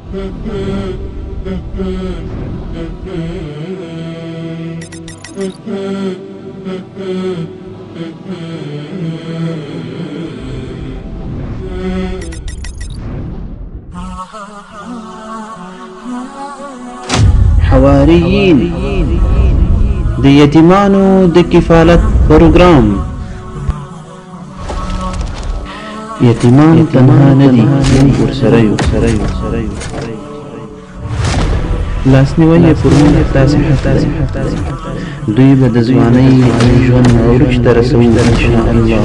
حواریین د یتیمانو د کفالت پروګرام. یتیمان تنها نه دي، موږ ورسره یو. لاسنیوی یې پر موږ داسې حق دی. دوی به د ځوانۍ ژوند عروج ته رسوو انشاءالله.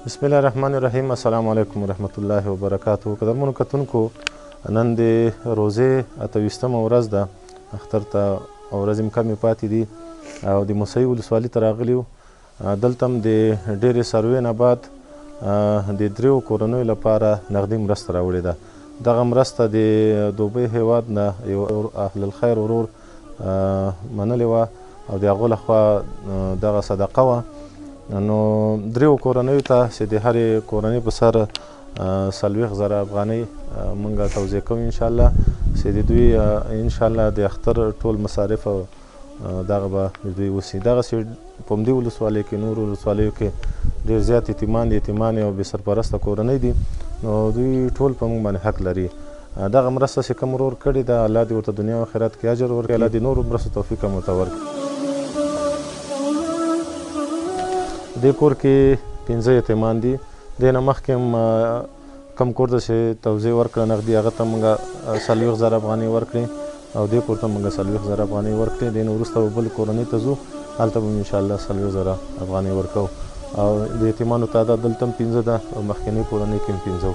بسم الله الرحمن الرحیم. السلام علیکم ورحمت الله وبرکاتہ. قدرمنو کتونکو، نن د روزې 28مه ورځ ده. اختر ته ورځې هم کمې پاتې دي او د موسهي ولسوالۍ ته راغلي یو. دلته هم د ډېرې څارویو نه بعد د 3 کورنیو لپاره نغدي مرسته راوړې ده. دغه مرسته د دوبۍ هیواد نه یو اهل الخیر ورور منلې وه او د هغو لخوا دغه صدقه وه. نو 3 کورنیو ته چې د هرې کورنۍ په سر 40,000 افغانۍ موږ توزیع کوو انشاءالله، چې د دوی انشاءالله د اختر ټول مصارف دغه به د دوی وسي. دغسې په همدې ولسوالیو کې نورو ولسوالیو کې ډېر زیات یتیمان او بې سرپرسته کورنۍ دي، نو دوی ټول په موږ باندې حق لري. دغه مرسته چې کوم ورور کړې ده، الله دې ورته دنیا او آخرت کې اجر ورکړي. الله دې نورو مرستو توفیق هم ورته ورکړي. دې کور کې 15 یتیمان دي. دې نه مخکې هم کم کور ته چې توزیع ورکړه نغدي، هغه ته موږ 40,000 افغانۍ ورکړې او دې کور ته موږ 40,000 افغانۍ ورکړې. دې نه وروسته به بل کورنۍ ته ځو، هلته به انشاءالله 40,000 افغانۍ ورکوو. او د یتیمانو تعداد دلته هم 15 ده او مخکینۍ کورنۍ کې هم 15.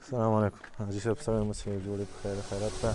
السلام علیکم. حاجي صاحب څنګه مسئله جوړې په خیر خیرات ته